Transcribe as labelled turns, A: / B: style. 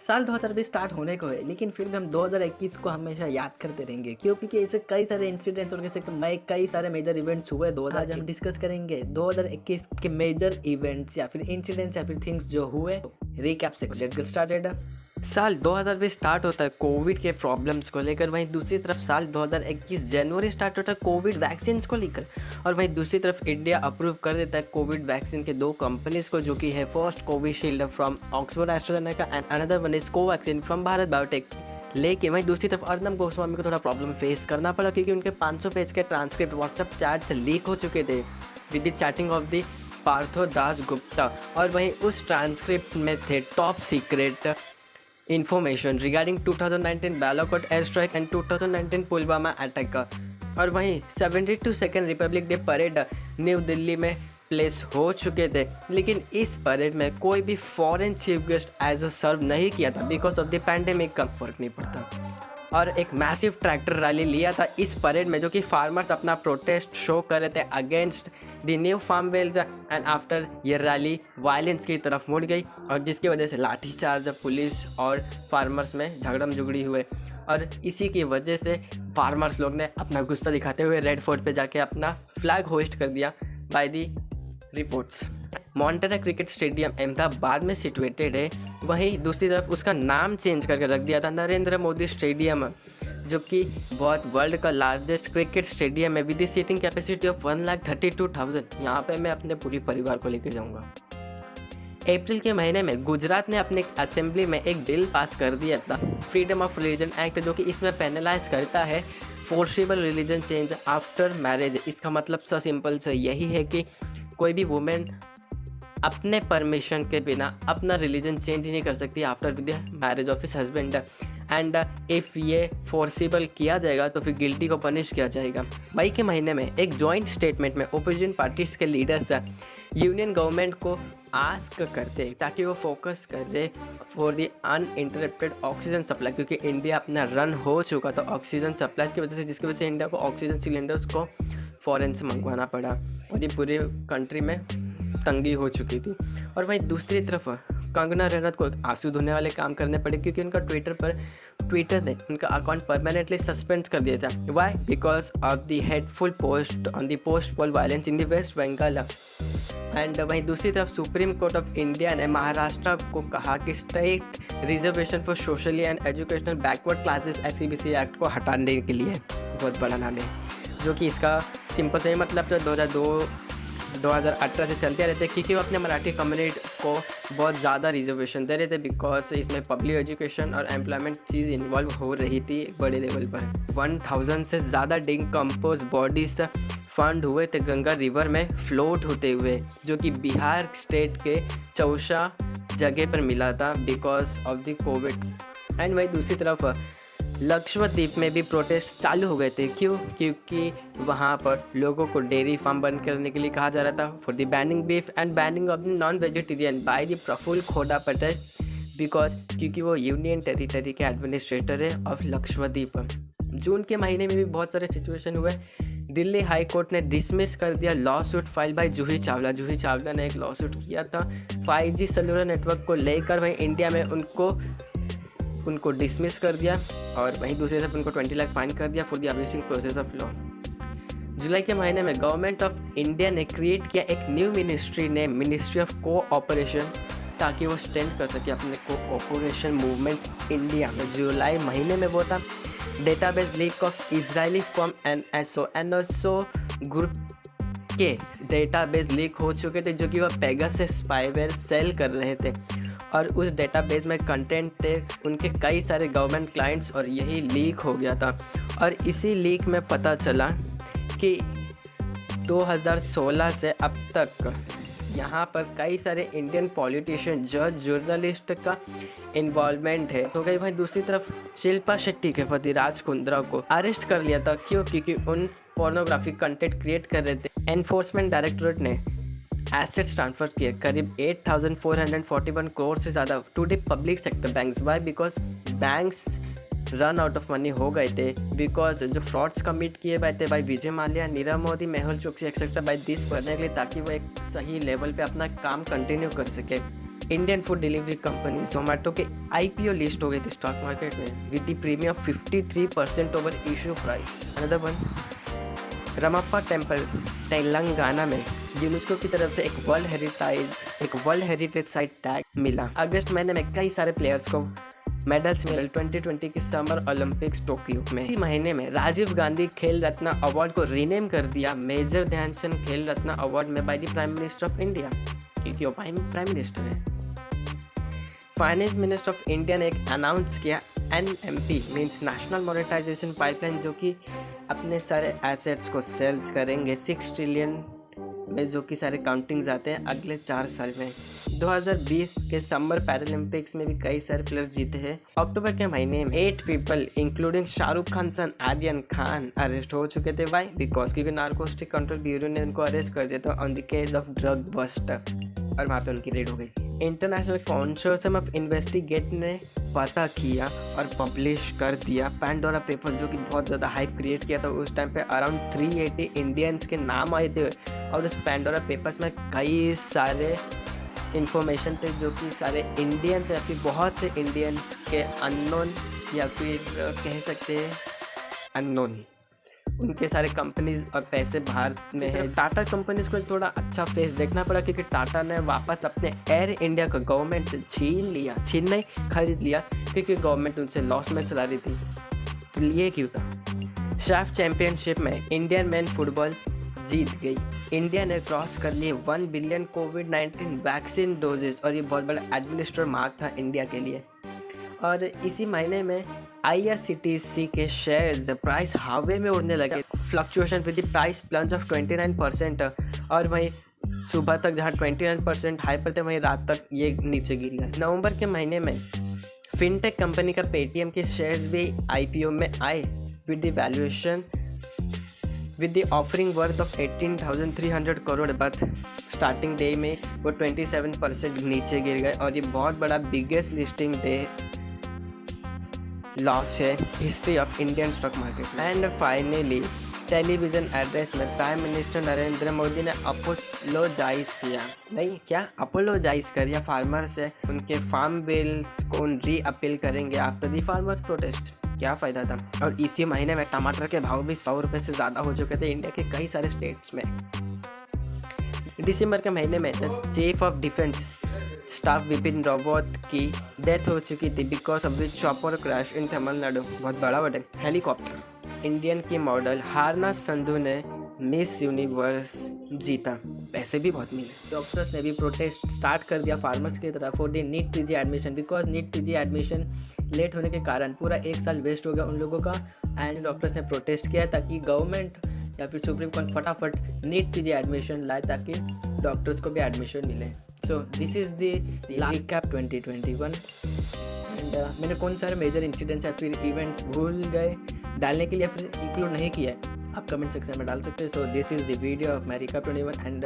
A: साल 2020 स्टार्ट होने को है, लेकिन फिर भी हम 2021 को हमेशा याद करते रहेंगे। क्यों? क्योंकि ऐसे कई सारे इंसिडेंट्स और कई सारे मेजर इवेंट्स हुए 2000। आज हम डिस्कस करेंगे 2021 के मेजर इवेंट्स या फिर इंसिडेंट्स या फिर थिंग्स जो हुए रिकैप से। Let's get started. साल 2020 स्टार्ट होता है कोविड के प्रॉब्लम्स को लेकर, वहीं दूसरी तरफ साल 2021 जनवरी स्टार्ट होता है कोविड वैक्सीन को लेकर, और वहीं दूसरी तरफ इंडिया अप्रूव कर देता है कोविड वैक्सीन के 2 कंपनीज को, जो कि है first Covishield from Oxford AstraZeneca and another one is Covaxin from Bharat biotech. लेकिन वहीं दूसरी तरफ अर्नब गोस्वामी को थोड़ा प्रॉब्लम फेस करना पड़ा, क्योंकि उनके 500 पेज के ट्रांसक्रिप्ट व्हाट्सएप चैट से लीक हो चुके थे with the chatting of the Partho Das Gupta, और वहीं उस ट्रांसक्रिप्ट में थे top secret information regarding 2019 Balakot air strike and 2019 Pulwama attack. और वहीं 72nd republic day parade new Delhi में प्लेस हो चुके थे, लेकिन इस परेड में कोई भी foreign chief guest as a serve नहीं किया था बिकॉज ऑफ द पैंडेमिक का फर्क नहीं पड़ता। और एक मैसिव ट्रैक्टर रैली लिया था इस परेड में, जो कि फार्मर्स अपना प्रोटेस्ट शो कर रहे थे against the new farm bills, and after ये रैली वायलेंस की तरफ मुड़ गई, और जिसकी वजह से लाठीचार्ज पुलिस और फार्मर्स में झगड़म झुगड़ी हुए, और इसी की वजह से फार्मर्स लोग ने अपना गुस्सा दिखाते हुए रेड फोर्ट पे जाके अपना फ्लैग होस्ट कर दिया by the reports. Motera cricket stadium Ahmedabad में सिचुएटेड है, वहीं दूसरी तरफ उसका नाम चेंज करके रख दिया था नरेंद्र मोदी स्टेडियम, जो कि बहुत वर्ल्ड का लार्जेस्ट क्रिकेट स्टेडियम है विद सीटिंग कैपेसिटी ऑफ 1,32,000। यहाँ पे मैं अपने पूरी परिवार को लेकर जाऊँगा। अप्रैल के महीने में गुजरात ने अपने असेंबली में एक बिल पास कर दिया था, फ्रीडम ऑफ रिलीजन एक्ट, जो कि इसमें पेनलाइज करता है forcible religion change after marriage. इसका मतलब सा सिंपल सा यही है कि कोई भी वुमेन अपने परमिशन के बिना अपना रिलीजन चेंज ही नहीं कर सकती after with the marriage of his husband, and if ये फोर्सिबल किया जाएगा तो फिर गिल्टी को पनिश किया जाएगा। मई के महीने में एक जॉइंट स्टेटमेंट में ओपोजिशन पार्टीज के लीडर्स यूनियन गवर्नमेंट को आस्क करते ताकि वो फोकस करे for the uninterrupted oxygen supply, क्योंकि इंडिया अपना रन हो चुका था ऑक्सीजन सप्लाई की वजह से, जिसकी वजह से इंडिया को ऑक्सीजन सिलेंडर्स को फॉरेन से मंगवाना पड़ा, और ये पूरी कंट्री में तंगी हो चुकी थी। और वहीं दूसरी तरफ कंगना रनौत को आंसू धोने वाले काम करने पड़े, क्योंकि उनका ट्विटर ने उनका अकाउंट परमानेंटली सस्पेंड कर दिया था। Why? Because of the hateful post on the post poll violence in the West Bengal. And वहीं दूसरी तरफ सुप्रीम कोर्ट ऑफ इंडिया ने महाराष्ट्र को कहा कि state reservation for socially and educational backward classes SCBC act को हटाने के लिए, बहुत बड़ा नाम है, जो कि इसका सिंपल से मतलब तो 2018 से चलते रहते, क्योंकि वो अपने मराठी कम्युनिटी को बहुत ज़्यादा रिजर्वेशन दे रहे थे, बिकॉज इसमें पब्लिक एजुकेशन और एम्प्लॉयमेंट चीज़ इन्वॉल्व हो रही थी एक बड़े लेवल पर। 1000 से ज़्यादा डिकम्पोज बॉडीज फंड हुए थे गंगा रिवर में फ्लोट होते हुए, जो कि बिहार स्टेट के चौसा जगह पर मिला था because of the Covid. And वहीं दूसरी तरफ लक्षद्वीप में भी प्रोटेस्ट चालू हो गए थे। क्यों? क्योंकि वहाँ पर लोगों को डेयरी फार्म बंद करने के लिए कहा जा रहा था for the banning beef and banning of the non vegetarian by the Praful Khoda Patel, because क्योंकि वो यूनियन टेरिटरी के एडमिनिस्ट्रेटर है ऑफ लक्षद्वीप। जून के महीने में भी बहुत सारे सिचुएशन हुए। दिल्ली हाई कोर्ट ने डिसमिस कर दिया lawsuit file by Juhi Chawla. Juhi Chawla ने एक लॉ सूट किया था 5G सेलुलर नेटवर्क को लेकर, वहीं इंडिया में उनको डिसमिस कर दिया, और वहीं दूसरी तरफ उनको 20 लाख फाइन कर दिया for the abusing process of law. जुलाई के महीने में गवर्नमेंट ऑफ इंडिया ने क्रिएट किया एक न्यू मिनिस्ट्री ने मिनिस्ट्री ऑफ कोऑपरेशन, ताकि वो स्ट्रेंथ कर सके अपने कोऑपरेशन मूवमेंट इंडिया में। जुलाई महीने में वो था database leak of Israeli firm NSO group के डेटाबेस लीक हो चुके थे, जो कि वह पेगासस स्पाईवेयर सेल कर रहे थे, और उस डेटाबेस में कंटेंट थे उनके कई सारे गवर्नमेंट क्लाइंट्स, और यही लीक हो गया था। और इसी लीक में पता चला कि 2016 से अब तक यहाँ पर कई सारे इंडियन पॉलिटिशियन, जज, जर्नलिस्ट का इन्वॉल्वमेंट है। तो कहीं वहीं दूसरी तरफ शिल्पा शेट्टी के पति राज कुंद्रा को अरेस्ट कर लिया था। क्यों? क्योंकि उन पोर्नोग्राफिक कंटेंट क्रिएट कर रहे थे। एनफोर्समेंट डायरेक्टोरेट ने एसेट्स ट्रांसफर किए करीब 8,441 करोड़ से ज़्यादा to the public sector banks. Why? Because banks run out of money हो गए थे, बिकॉज जो फ्रॉड्स कमिट किए गए थे भाई Vijay Mallya, Nirav Modi, Mehul Choksi etcetera by this करने के लिए, ताकि वो एक सही लेवल पे अपना काम कंटिन्यू कर सके।
B: Indian food delivery company Zomato के IPO लिस्ट हो गई थी स्टॉक मार्केट में with the premium 53% over issue price. Another one, Ramappa temple Telangana में यूनेस्को की तरफ से एक वर्ल्ड हेरिटेज साइट टैग मिला। अगस्त महीने में कई सारे प्लेयर्स को मेडल्स मिले 2020 की समर ओलंपिक्स टोक्यो में। इसी महीने में राजीव गांधी खेल रत्न अवार्ड को रीनेम कर दिया मेजर ध्यानचंद खेल रत्न अवार्ड में by the prime minister of India, क्योंकि वो प्राइम मिनिस्टर है। फाइनेंस मिनिस्टर ऑफ इंडिया ने एक अनाउंस किया NMP means national monetisation pipeline, जो कि अपने सारे एसेट्स को सेल्स करेंगे 6 ट्रिलियन में, जो कि सारे काउंटिंग्स आते हैं अगले 4 साल में। 2020 के समर पैरालंपिक्स में भी कई सारे प्लेयर जीते हैं। अक्टूबर के महीने में 8 people including Shahrukh Khan son Aryan Khan arrest हो चुके थे। वाई? बिकॉज क्योंकि नार्कोटिक कंट्रोल ब्यूरो ने उनको अरेस्ट कर दिया था on the case of drug bust, और वहाँ पे उनकी रेड हो गई। इंटरनेशनल कंसोर्शियम ऑफ इन्वेस्टिगेट ने पता किया और पब्लिश कर दिया पैंडोरा पेपर, जो कि बहुत ज़्यादा हाइप क्रिएट किया था। उस टाइम पे अराउंड 380 इंडियंस के नाम आए थे और उस पैंडोरा पेपर्स में कई सारे इंफॉर्मेशन थे जो कि सारे इंडियंस या फिर बहुत से इंडियंस के अननोन या फिर कह सकते हैं अननोन, उनके सारे कंपनीज और पैसे बाहर में है। टाटा कंपनीज को थोड़ा अच्छा फेस देखना पड़ा, क्योंकि टाटा ने वापस अपने एयर इंडिया को गवर्नमेंट से खरीद लिया, क्योंकि गवर्नमेंट उनसे लॉस में चला रही थी। तो लिए क्यों था? शैफ चैंपियनशिप में इंडियन मेन फुटबॉल जीत गई। इंडिया ने क्रॉस कर लिए 1 बिलियन कोविड-19 वैक्सीन डोजेज, और ये बहुत बड़ा एडमिनिस्ट्रेटिव मार्क था इंडिया के लिए। और इसी महीने में IRCTC के शेयर्स प्राइस हवा में उड़ने लगे, fluctuation with the price plunge of 29%, और वहीं सुबह तक जहां 29% हाई पर थे वहीं रात तक ये नीचे गिर गया। नवंबर के महीने में फिनटेक कंपनी का पेटीएम के शेयर्स भी IPO में आए with the valuation with the offering worth of 18,300 crore, but starting day में वो 27% नीचे गिर गए, और ये बहुत बड़ा बिगेस्ट लिस्टिंग डे लॉस है history of Indian stock market. And finally television address में प्राइम मिनिस्टर नरेंद्र मोदी ने अपोलोजाइज किया फार्मर से, उनके फार्म बिल्स को री अपील करेंगे आफ्टर द फार्मर्स प्रोटेस्ट। क्या फ़ायदा था? और इसी महीने में टमाटर के भाव भी 100 रुपये से ज़्यादा हो चुके थे इंडिया के कई सारे स्टेट्स में। दिसंबर के महीने में the chief of defence staff Bipin Rawat की डेथ हो चुकी थी because of the chopper crash in Tamil Nadu. बहुत बड़ा हेलीकॉप्टर। इंडियन की मॉडल हारना संधू ने मिस यूनिवर्स जीता, पैसे भी बहुत मिले। डॉक्टर्स ने भी प्रोटेस्ट स्टार्ट कर दिया फार्मर्स की तरफ for the NEET PG admission, because NEET PG admission late होने के कारण पूरा 1 साल वेस्ट हो गया उन लोगों का। एंड डॉक्टर्स ने प्रोटेस्ट किया ताकि गवर्नमेंट या फिर सुप्रीम कोर्ट फटाफट नीट PG एडमिशन लाए ताकि डॉक्टर्स को भी एडमिशन मिले। So this is the recap 2021। And मैंने कौन सारे मेजर इंसिडेंट्स या फिर इवेंट्स भूल गए डालने के लिए फिर इंक्लूड नहीं किया है, आप कमेंट सेक्शन में डाल सकते हैं। So this is the video of my recap 21 and